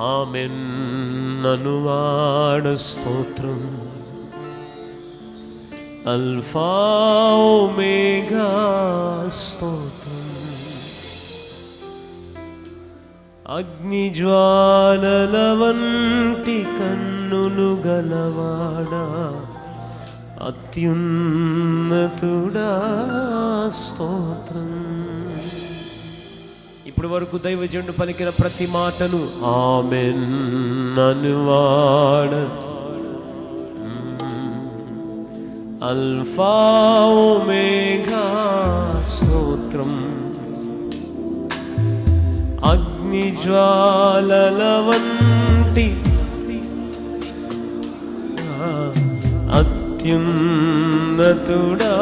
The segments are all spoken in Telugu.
ఆమెన్ అనువాడ స్తోత్రం. అల్ఫా ఒమేగా స్తోత్రం. అగ్నిజ్వాలల వంటి కన్నులు గలవాడా, అత్యున్నతుడా స్తోత్రం. ఇప్పటి వరకు దైవజనుడు పలికిన ప్రతి మాటను ఆమెన్ అనువాడ. అల్ఫా ఒమేగా స్తోత్రం. అగ్నిజ్వాలల వంటి అత్యున్నతుడా.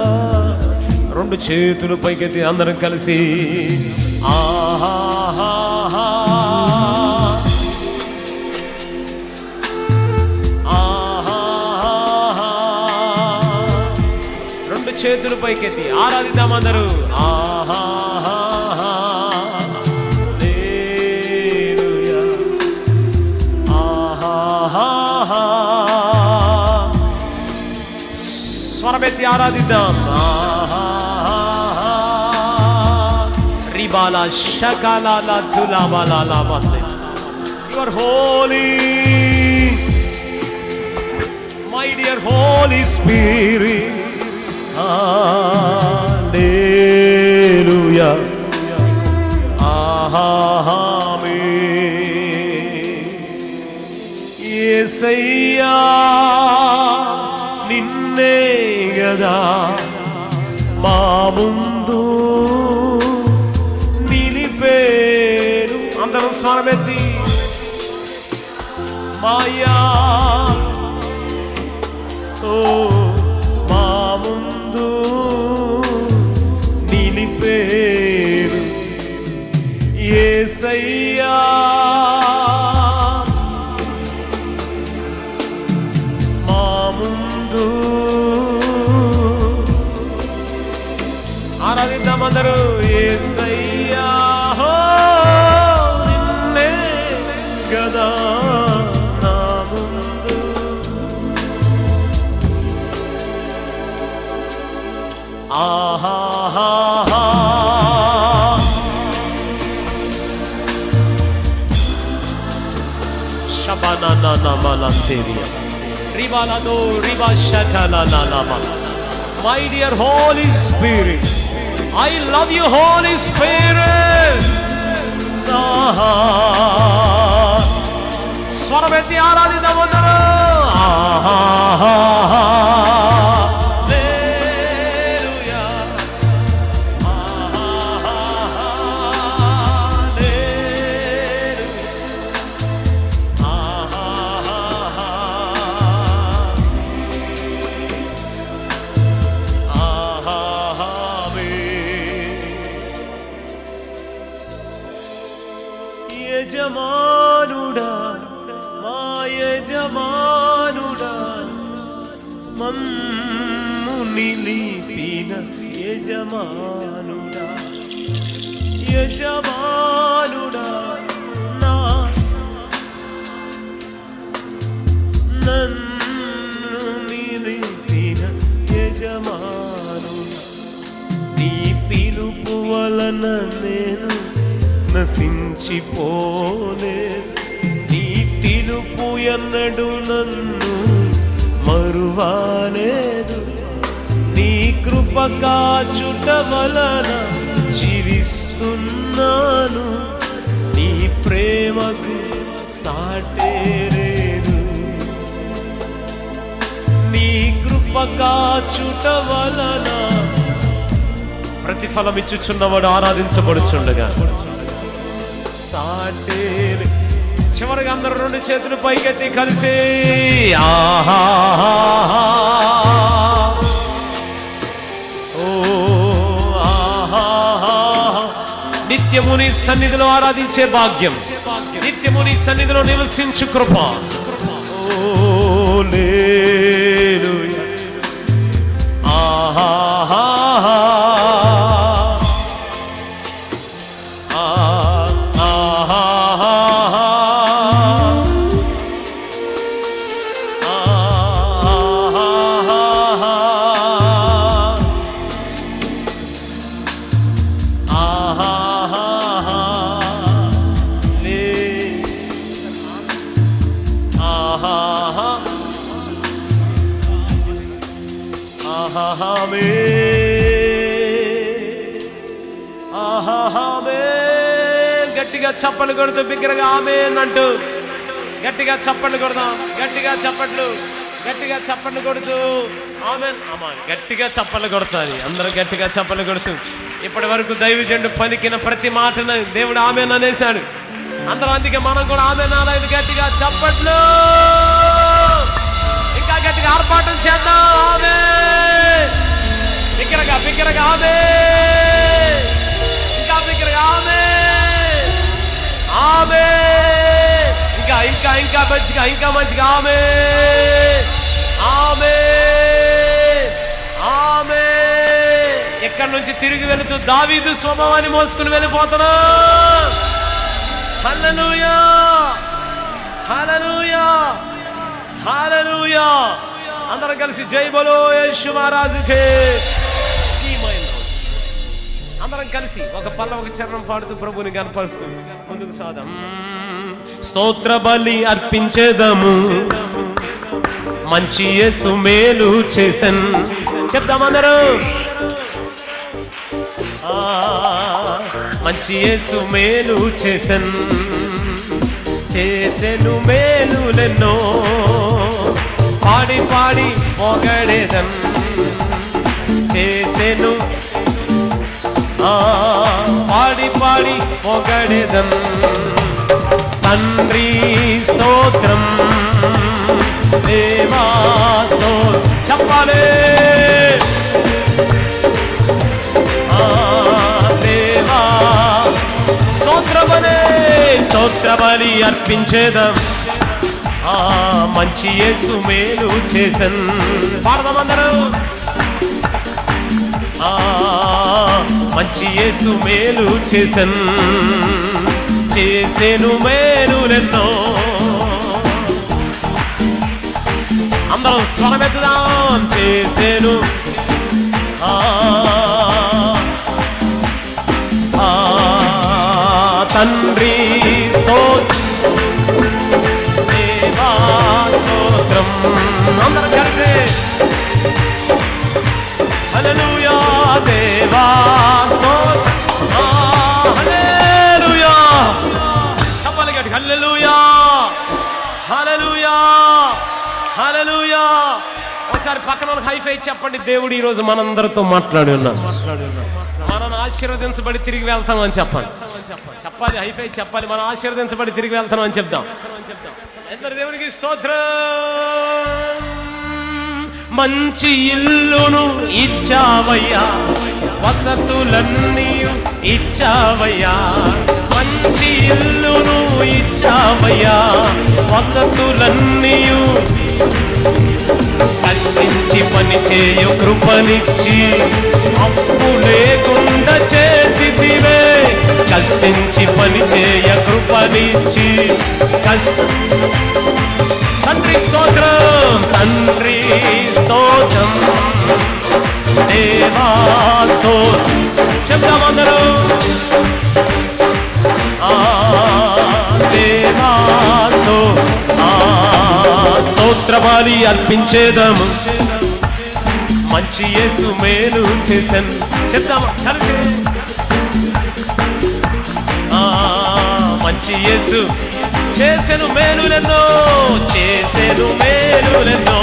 రెండు చేతులు పైకెత్తి అందరం కలిసి ఆహా రెండు చేతులు పైకెత్తి ఆరాధిద్దాం అందరూ. ఆహా స్వరమెత్తి ఆరాధిద్దాం. రిబాలా షకాలా తులాబాలా. You are holy, my dear Holy Spirit. Hallelujah. Amen. యేసయ్యా నిన్నే గదా మా ముందు నిలిపేరు. అందరం స్వరమెత్తి మాయా ఓ మా ముందు నిలిపేరు యేసయ్యా. మా ముందు ఆరాధిద్దాం అందరూ. యేసయ్యా నిన్నే గదా నా ముందు. ఆహా శబనా మలంతేరియా రిబాలాదో రిబా షటలా Nama. My dear Holy Spirit, I love you, Holy Spirit. స్వరమెత్తి ఆరాధిద్దాం అందరూ. యజమానుడా మా యజమానుడా మమ్ము నిలిపిన యజమానుడా. యజమానుడా నన్ను నిలిపిన యజమానుడా. నీ పిలుపు వలన నేను నశించిపోలే. నీ పిలుపు ఎన్నడు నన్ను మరువాలేదు. నీ కృప కాచుట వలన జీవిస్తున్నాను. నీ ప్రేమకు సాటే లేదు. నీ కృప కాచుట వలన ప్రతిఫలం ఇచ్చుచున్నవాడు ఆరాధించబడుచుండగా సాటే. చివరిగా అందరూ రెండు చేతులు పైకెత్తి కలిసి ఆహా ఓ ఆహా. నిత్యము నీ సన్నిధిలో ఆరాధించే భాగ్యం, నిత్యము నీ సన్నిధిలో నివసించు కృప. ఓ హల్లెలూయా. ఆహా ఆహాహామే ఆహాహామే. గట్టిగా చప్పట్లు కొడుతూ బిగ్గరగా ఆమేన్ అంటూ గట్టిగా చప్పట్లు కొడదాం. గట్టిగా చప్పట్లు కొడుతూ ఆమేన్. గట్టిగా చప్పట్లు కొడతారు అందరూ. గట్టిగా చప్పట్లు కొడుతూ ఇప్పటి వరకు దైవజనుడు పలికిన ప్రతి మాటను దేవుడు ఆమేన్ అనేశాడు అందరూ. అందుకే మనం కూడా ఆమేన్ అనాలి. గట్టిగా చప్పట్లు, ఇంకా గట్టిగా ఆర్పాటం చేద్దాం. ఆమేన్. బిగ్గరగా ఆమేన్. ఇంకా బిగ్గరగా ఆమేన్. ఆమేన్. ఇంకా మంచిగా ఆమేన్. ఆమేన్. ఆమేన్. ఎక్కడి నుంచి తిరిగి వెళుతూ దావీదు స్వభావాన్ని మోసుకుని వెళ్ళిపోతున్నా. హల్లెలూయా హల్లెలూయా హల్లెలూయా. అందరం కలిసి జై బోలో యేసు మహారాజుకే. అందరం కలిసి ఒక చరణం పాడుతూ ప్రభుని కనపరుస్తూ ముందుకు సాదాం. స్తోత్ర బలి అర్పించేదము, మంచి యేసు మేలు చేసెన్. చెప్దాం అందరూ. మంచి యేసు మేలు చేసెన్, చేసెను మేలులెన్నో, పాడి పొగడేదన్. చేసెను పాడి పొగడేదన్. తండ్రి స్తోత్రం, దేవా స్తోత్రం. చెప్పాలి. దేవా స్తోత్ర బలి అర్పించేదం, మంచి యేసు మేలు చేసెన్. పాడదాం అందరూ. మంచి యేసు మేలు చేసెన్, చేసెను మేలులెన్నో. అందరం స్వరమెత్తుదాం. చేసెను తండ్రి స్తోత్రం, దేవా స్తోత్రం. అందరం కలిసి హల్లెలూయా. దేవా స్తోత్రం. హల్లెలూయా. చెప్పాలి గట్టిగా. హల్లెలూయా హల్లెలూయా హల్లెలూయా. ఒకసారి పక్కన వాళ్ళకి హైఫై చెప్పండి. దేవుడు ఈరోజు మనందరితో మాట్లాడి ఉన్నాడు. మనం ఆశీర్వదించబడి తిరిగి వెళ్తాం అని చెప్పాలి. హైఫై చెప్పాలి. మనం ఆశీర్వదించబడి తిరిగి వెళ్తాం అని చెప్దాం. అందరు దేవునికి స్తోత్రం. మంచి ఇల్లును ఇచ్చావయ్యా, వసతులన్నీ ఇచ్చావయ్యా. మంచి ఇల్లును ఇచ్చావయ్యా, వసతులన్నీ. కష్టించి పని చేయు కృపనిచ్చి, అప్పు లేకుండా చేసితివే. కష్టించి పని చేయ కృపనిచ్చి, తండ్రి స్తోత్రం, తండ్రి స్తోత్రం, దేవా స్తోత్రం. చెప్దాం అందరూ. దేవా స్తోత్ర బలి అర్పించేదము, మంచి యేసు మేలు చేసెన్. చెప్దామా కలిసి. మంచి యేసు చేసెను మేలులెన్నో, చేసెను మేలులెన్నో.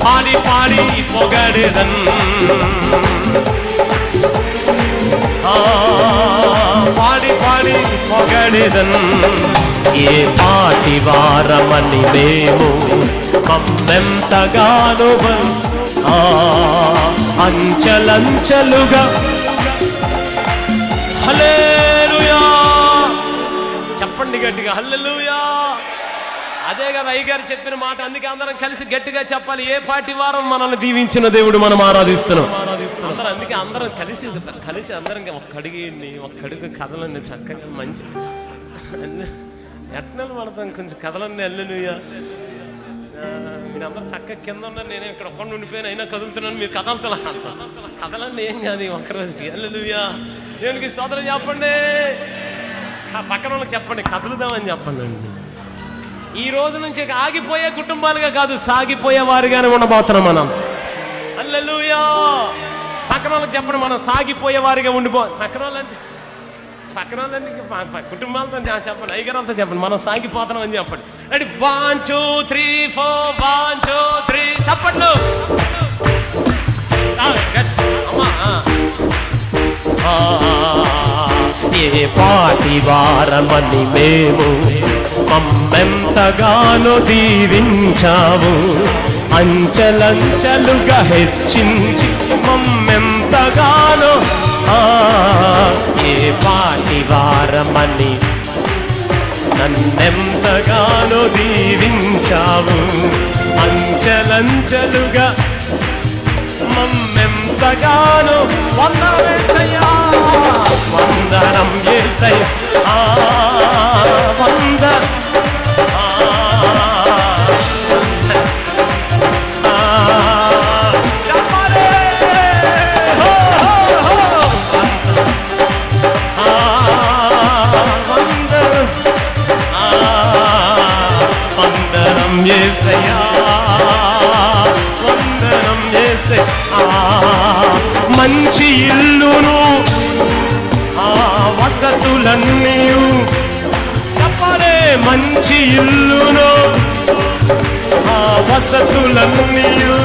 పాడి పొగడేదన్. పాడి పొగడేదన్. ఏ పాటి వారమని మేము మమ్మెంతగానో అంచెలంచెలుగా. హల్లెలూయా. చెప్పండి గట్టిగా. హల్లెలూయా. అదే కదా అయ్యగారు చెప్పిన మాట. అందుకే అందరం కలిసి గట్టిగా చెప్పాలి. ఏ పాటి వారం మనల్ని దీవించిన దేవుడు మనం ఆరాధిస్తున్నాం. అందుకే అందరం కలిసి అందరం ఒక్కడుగు కథలన్నీ చక్కగా మంచి ఎట్నలు పడతాం. కొంచెం కథలన్నీ హల్లెలూయా. మీరు అందరూ చక్కగా కింద ఉన్నారు, నేనే ఇక్కడ ఒక్కడిని ఉండిపోయిన అయినా కదులుతున్నాను. మీరు కథలన్నీ ఏం కాదు ఒక్కరోజుకి. హల్లెలూయా. దేవునికి స్తోత్రం చెప్పండి. పక్కన వాళ్ళకి చెప్పండి, కదులుదామని చెప్పండి. ఈ రోజు నుంచి ఆగిపోయే కుటుంబాలుగా కాదు, సాగిపోయే వారిగానే ఉండబోతున్నాం మనం. హల్లెలూయా. పక్కన వాళ్ళకి చెప్పండి, మనం సాగిపోయే వారిగా ఉండిపో. పక్కన వాళ్ళంటే కుటుంబాలతో చెప్పండి, ఐగరంతా చెప్పండి, మనం సాగిపోతున్నాం అని చెప్పండి. అంటే 1 2 3 4 1 2 3 చెప్పండి. అమ్మా ఏ పాటి వారమని మేము మమ్మెంతగానో దీవించావు, అంచెలంచెలుగా హెచ్చించి మమ్మెంతగానో. ఏ పాటి వారమని నన్నెంతగానో దీవించావు, అంచెలంచెలుగా మమ్మెంతగానో. వందనం యేసయ్యా, వందనం యేసయ్యా, వందనం. వందనం యేసయ్యా, వందనం యేసయ్యా. మంచి ఇల్లును వసతులన్నీయు చెప్పాలే. మంచి ఇల్లును వసతులన్నీయు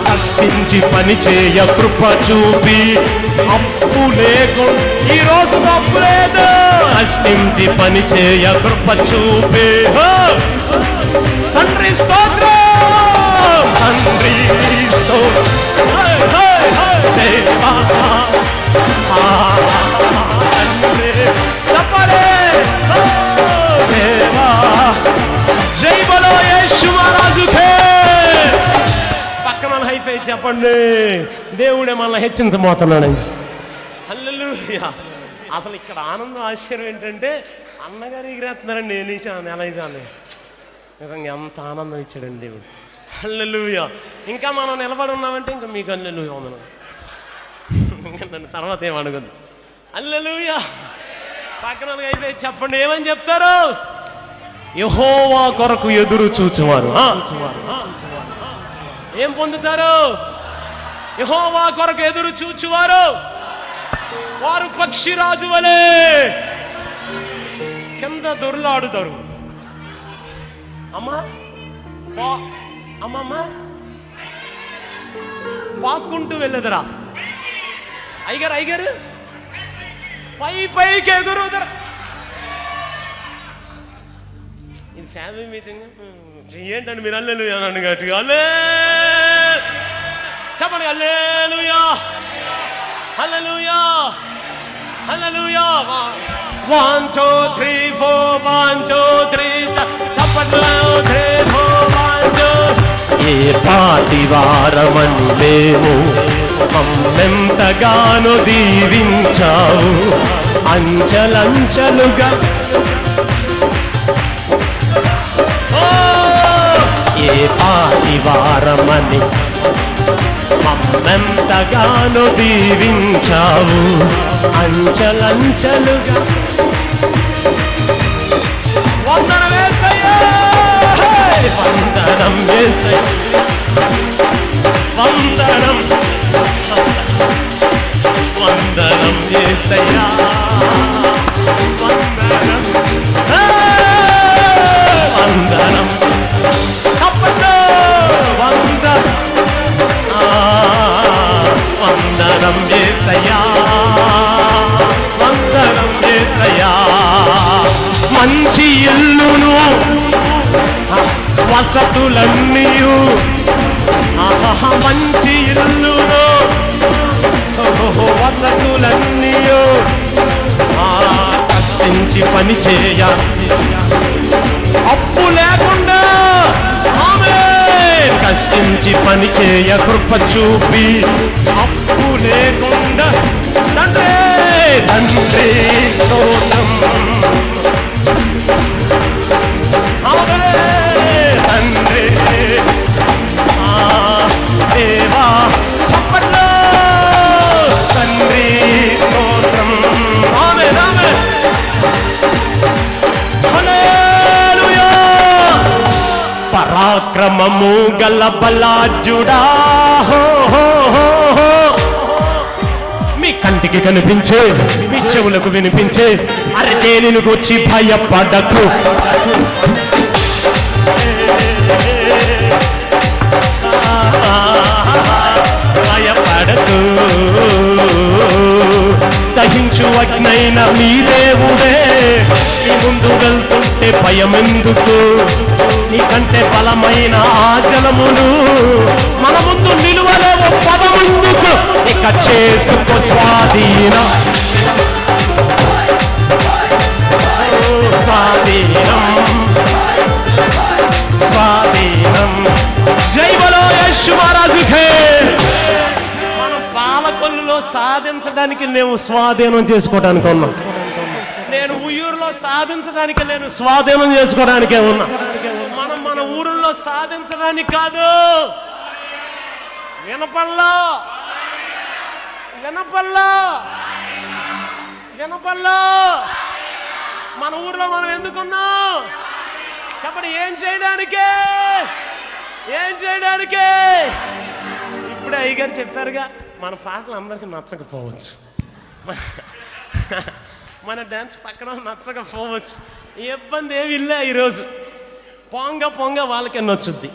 కష్టించి పని చేయ కృప చూపి, అప్పు లేకుండా ఈరోజు అప్పు లేదు. కష్టించి పని చేయ కృప చూపి, తండ్రి స్తోత్రం, తండ్రి చెప్పలే. జై బలో యేసు మహారాజుకే. పక్కన హైఫై చెప్పండి, దేవుడే మనల్ని హెచ్చించబోతున్నాడు. హల్లెలూయా. అసలు ఇక్కడ ఆనందం ఆశ్చర్యం ఏంటంటే అన్నగారు ఎగిరేస్తున్నారండి. ఎలీజాని నిజంగా ఎంత ఆనందం ఇచ్చాడండి దేవుడు. హల్లెలూయా. ఇంకా మనం నిలబడి ఉన్నామంటే ఇంకా మీకు హల్లెలూయా వందనం. నన్ను తర్వాత ఏమనగదు. హల్లెలూయా. పక్కన అయిపోయి చెప్పండి, ఏమని చెప్తారు? యెహోవా కొరకు ఎదురు చూచువారు ఏం పొందుతారు? యెహోవా కొరకు ఎదురు చూచువారు వారు పక్షిరాజు వలె కింద దొర్లాడుతారు. అమ్మా అమ్మమ్మ పాక్కుంటూ వెళ్ళదురా. అయ్యగారు పైకి ఎగురుదరా. ఇది ఫ్యామిలీ మీటింగ్ చెయ్యండి మీరు. హల్లెలూయా అనండి గట్టిగా. చెప్పండి హల్లెలూయా, హల్లెలూయా, హల్లెలూయా. 1 2 3 4 1 2 3 చెప్పండి. 3 4 1 2. ఏ పాటి వారమని మేము మమ్మెంతగానో దీవించావు, అంచెలంచెలుగా. ఏ పాటి వారమని మమ్మెంతగానో దీవించావు, అంచెలంచెలుగా. వందనం యేసయ్యా, వందనం యేసయ్యా, వందనం, వందనం యేసయ్యా, వందనం, వందనం. తప్పదు వందనం, వందనం యేసయ్యా, వందనం యేసయ్యా. మంచి ఇల్లును వసతులన్నీయు, మంచి ఇల్లును వసతులన్నీయు కష్టించి పని చేయ, అప్పు లేకుండా కష్టించి పని చేయ కృప చూపి, అప్పు లేకుండా తండ్రి తండ్రి స్తోత్రం, తండ్రి దేవా చెప్పండి. తండ్రి స్తోత్రం. ఆమేన్, ఆమేన్. హల్లెలూయా. పరాక్రమము గల బలాజుడా హో హో హో హో. మీ కంటికి కనిపించే, మీ చెవులకు వినిపించే, అరే దేనిని గురించి భయపడకు. భయపడకు, దహించు అగ్నైన మీ దేవుడే నీ ముందు వెళ్తుంటే భయమెందుకు. నీకంటే బలమైన ఆ జలములు మన ముందు నిలువలేవు పదముందుకు. ఇక చేసుకో స్వాధీనం, స్వాధీనం, స్వాధీనం. జై బలో యేసు మహారాజుకే. మనం పాలకొల్లులో సాధించడానికి లేవు, స్వాధీనం చేసుకోవడానికి ఉన్నాం. నేను ఊయూరులో సాధించడానికి లేను, స్వాధీనం చేసుకోవడానికే ఉన్నా. మనం మన ఊరుల్లో సాధించడానికి కాదు. వినపల్లా వినపల్లా వినపల్లా మన ఊర్లో మనం ఎందుకున్నాం చెప్పండి. ఏం చేయడానికే, ఏం చేయడానికే. ఇప్పుడే అయ్యగారు చెప్పారుగా, మన పాటలు అందరికీ నచ్చకపోవచ్చు, మన డ్యాన్స్ పక్కన నచ్చకపోవచ్చు. ఇబ్బంది ఏమి ఇల్లే. ఈరోజు పొంగ పొంగ వాళ్ళకే నచ్చుద్ది.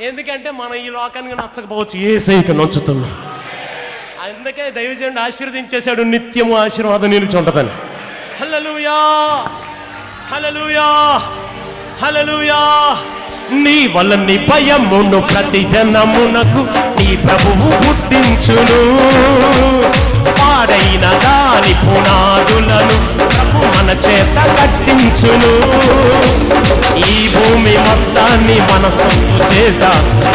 ఎందుకంటే మనం ఈ లోకానికి నచ్చకపోవచ్చు, యేసయ్యకి నచ్చుతున్నాం. అందుకే దైవజనుడు ఆశీర్వదించేశాడు, నిత్యము ఆశీర్వాదం నిలుచుంటదని. హల్లెలూయా, హల్లెలూయా, హల్లెలూయా. నీ వలని భయమును ప్రతి జనమునకు నీ ప్రభువు పుట్టించును. పాడైన దాని పునాదులను ప్రభు మన చేత కట్టించును. ఈ భూమి మొత్తాన్ని మన సొంత చేసా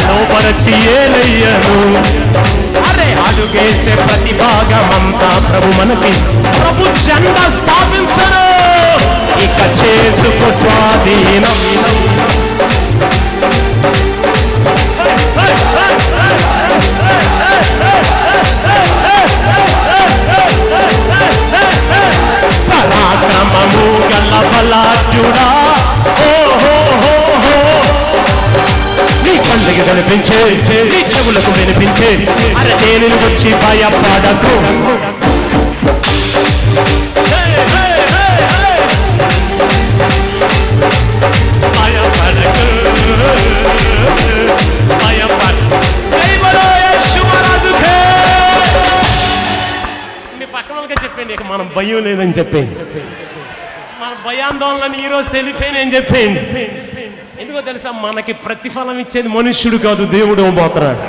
లోపరచి ఏలయ్యను. అరే అడుగేసే ప్రతి భాగమంతా ప్రభు మనకి ప్రభు జెండా స్థాపించను. ఇక చేసుకో స్వాధీనం. పరాక్రమము గల బలాజుడా ఓ హో హో హో. నీ కంటికి కనిపించే, నీ చెవులకు వినిపించే, అరే దేనిని వచ్చి భయపడకు. భయపడకు, భయపడకు. జై బలో యేసు మహారాజుకే. మీ పక్కన వాళ్ళకే చెప్పండి, ఇక మనం భయం లేదని చెప్పండి. మన భయాందోళనని ఈరోజు తెలిపోయినని చెప్పండి. ఎందుకో తెలుసా, మనకి ప్రతిఫలం ఇచ్చేది మనుష్యుడు కాదు, దేవుడు పోతున్నాడు.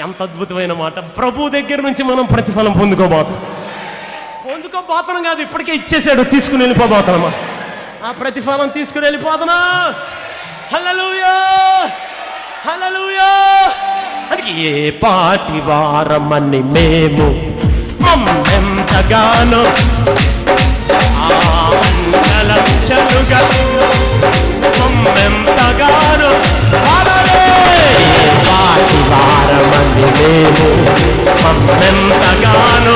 ఎంత అద్భుతమైన మాట. ప్రభు దగ్గర నుంచి మనం ప్రతిఫలం పొందుకోబోతున్నాం కాదు, ఇప్పటికే ఇచ్చేసాడు, తీసుకుని వెళ్ళిపోబోతున్నాం. ఆ ప్రతిఫలం తీసుకుని వెళ్ళిపోతున్నా. హల్లెలూయా, హల్లెలూయా. అందుకే ఏ పాటి వారమని మేము మమ్మెంతగానో ఆంచలంచలుగా మమ్మెంతగానో పాటి వారమని మేము మమ్మెంతగానో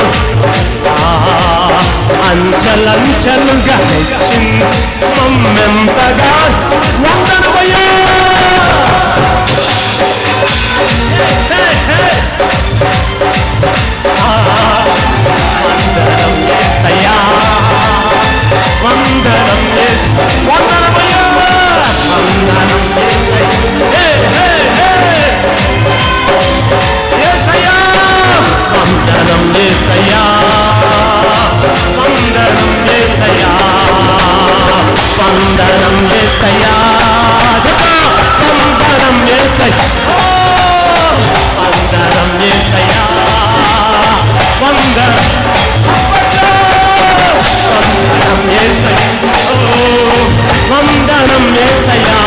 అంచలంచలుగా హెచ్చింది మమ్మెంతగా. వందనమయ్యా, వందనం యేసయ్యా, వందనం వందనమయ్యా, వందనం యేసయ్యా, వందనం యేసయ్యా, వందనం యేసయ్యా, వందనం యేసయ్యా, వందనం యేసయ్యా, వందనం యేసయ్యా, వందనం యేసయ్యా, వందనం యేసయ్యా,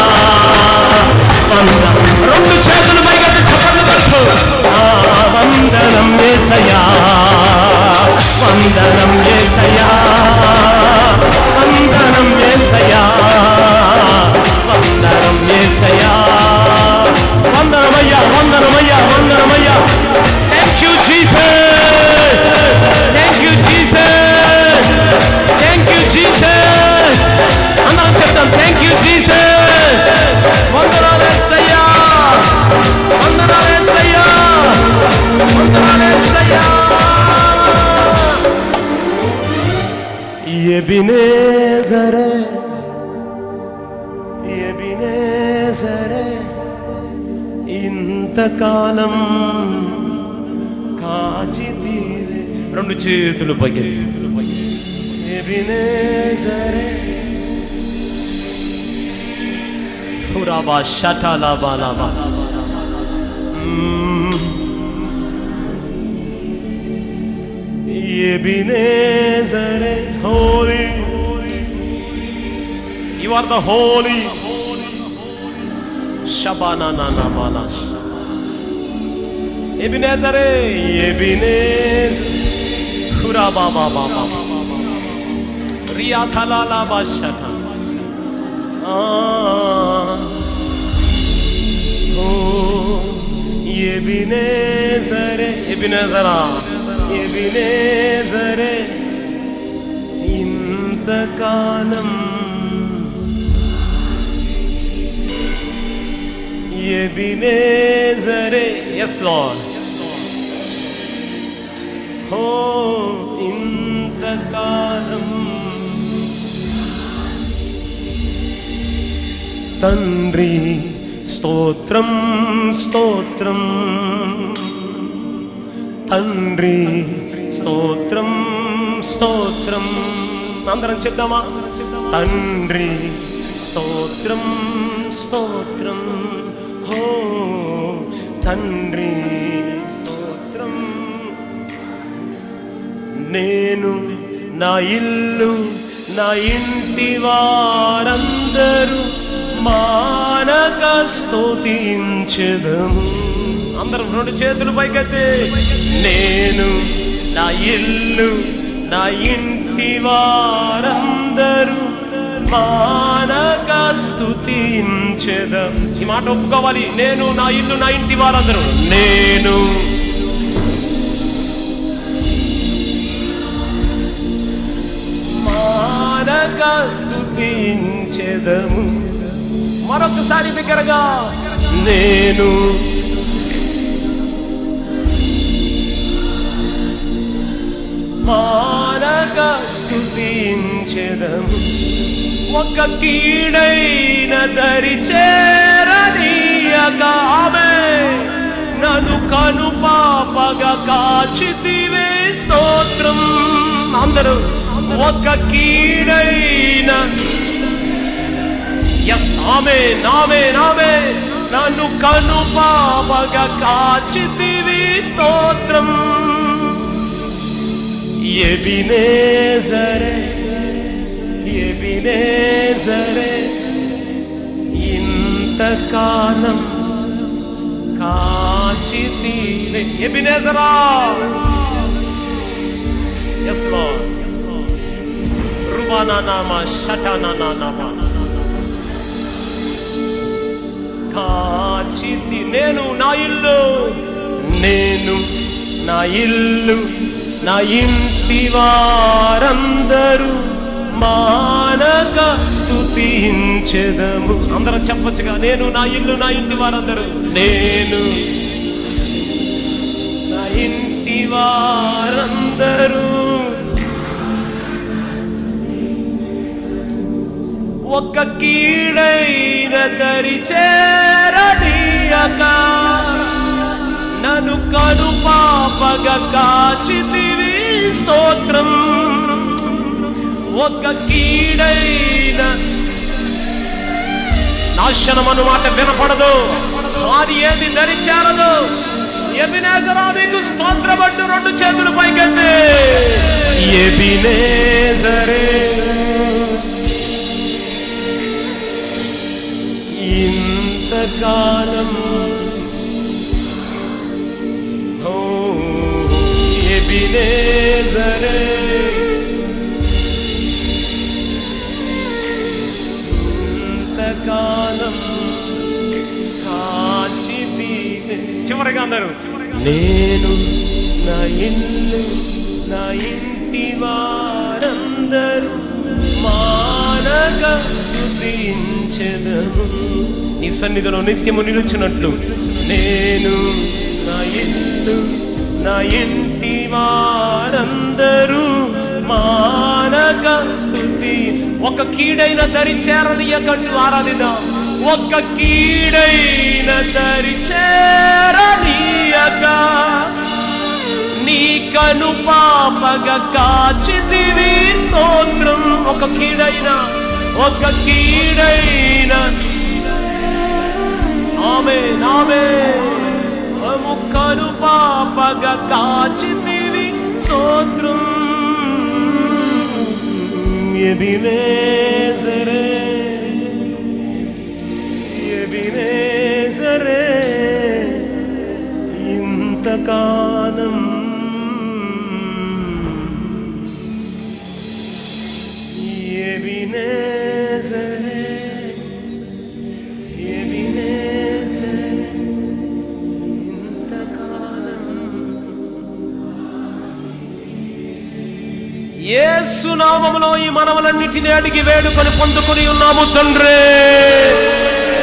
వందనం. రెండు చేతులు పైకెత్తి చప్పట్లు కొట్టు. వందనం యేసయ్యా, వందనం యేసయ్యా, వందనం యేసయ్యా, వందనం యేసయ్యా, వందనమయ్యా, వందనమయ్యా, వందనమయ్యా. Thank you Jesus, thank you Jesus, thank you Jesus. అందరం చెప్తాం, థ్యాంక్ యూ జీసస్. వందనాలు యేసయ్యా, ఎబినేజరే ఎబినేజరే ఇంతకాలం కాచితీవి. రెండు చేతులు పైకెత్తి. ఎబినేజరే పురాబా షటాలా బాలాబా. Ebenezer, holy, you are the holy. Shabana na na bala. Ebenezer, Ebenezer, Hura ba ba ba ba. Riya thala la ba shata. Oh, Ebenezer, Ebenezer. ఎబినేజరే ఇంతకాలం ఎబినేజరే. yes lord. ఓ ఇంతకాలం తండ్రి స్తోత్రం స్తోత్రం తండ్రి స్తోత్రం స్తోత్రం. అందరం చెప్దామా? తండ్రి స్తోత్రం స్తోత్రం. హో తండ్రి స్తోత్రం. నేను నా ఇల్లు నా ఇంటి వారందరూ మానక స్తుతించెదము. అందరం రెండు చేతులు పైకెత్తి. నేను నా ఇల్లు నా ఇంటి వారందరూ మానక స్తుతించెదం. ఈ మాట ఒప్పుకోవాలి. నేను నా ఇల్లు నా ఇంటి వారందరూ. నేను మానక స్తుతించెదము. మరొకసారి బిగ్గరగా. నేను మానక స్తుతించెదము. ఒక కీడైన దరి చేరనీయక ఆమె నన్ను కనుపాపగా కాచితివే. స్తోత్రం. అందరూ ఒక కీడైన ఆమె నామే నామే నన్ను కనుపాపగా కాచితివి. స్తోత్రం. ఎబినేజరే ఎబినేజరే ఇంతకాలం కాచితివే. ఎబినేజరా. yes lord. రుబానా నామా షటానా నామా కాచితి. నేను నా ఇల్లు నేను నా ఇల్లు నా ఇంటి వారందరూ మానక స్తుతించెదము. అందరం చెప్పొచ్చుగా. నేను నా ఇల్లు నా ఇంటి వారందరూ. నేను నా ఇంటి వారందరూ ఒక కీడైన దరి చేరనీయక నన్ను కనుపాపగా కాచితివి. స్తోత్రం. ఒక కీడైన నాశనం అను మాట వినపడదు. అది ఏది దరి చేరదు. ఎబినేజరా నీకు స్తోత్రపట్టు. రెండు చేతులు పైకెత్తి. ఎబినేజరే ఇంతకాలం. ఓ ఎబినేజరే ఇంతకాలం కాచితివే. చివరిగా అందరూ. నేను నా ఇల్లు నా ఇంటి వారందరూ మానక స్తుతించెదము. నీ సన్నిధిలో నిత్యము నిలుచున్నట్లు నేను నా ఇల్లు నా ఇంటి వారందరూ మానక కలుగ స్తుతి. ఒక కీడైన దరి చేరనీయకంటూ ఆరాధిద్దాం. ఒక కీడైన దరి చేరనీయక నీ కను పాపగా కాచితివి స్తోత్రం. ఒక కీడైన ఆమేన్ ఆమేన్. కను పాపగా కాచితివి స్తోత్రం. ఎబినేజరే ఎబినేజరే ఇంతకాలం ఎబినేజరే ఎబినేజరే ఇంతకాలం. యేసు నామములో ఈ మనవలన్నిటిని అడిగి వేడుకొని పొందుకొని ఉన్నాము తండ్రి.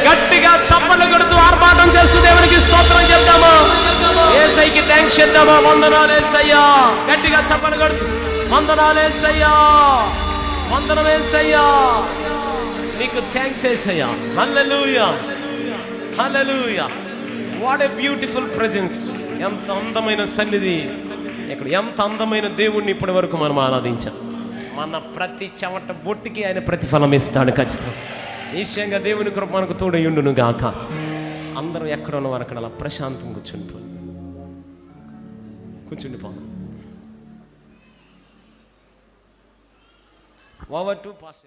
గట్టిగా చప్పట్లు కొడుతూ ఆర్భాటం చేస్తూ దేవునికి స్తోత్రం చేద్దామా? యేసయ్యకి థాంక్స్ చేద్దామా? వందనాలు యేసయ్యా. గట్టిగా చప్పట్లు కొడుతూ వందనాలు యేసయ్యా, వందనం యేసయ్యా, నీకు thanks Yesayya. Hallelujah hallelujah. What a beautiful presence. ఎంత అందమైన సన్నిధి ఇక్కడ, ఎంత అందమైన దేవుణ్ణి ఇప్పటి వరకు మనం ఆరాధించాం. మన ప్రతి చెమట బొట్టికి ఆయన ప్రతిఫలం ఇస్తాడు ఖచ్చితంగా. నిశ్చయంగా దేవుని కృప మనకు తోడయుండును గాక. అందరం ఎక్కడ ఉన్న వారు అక్కడ అలా ప్రశాంతం కూర్చుండిపోదాం. Over to pass.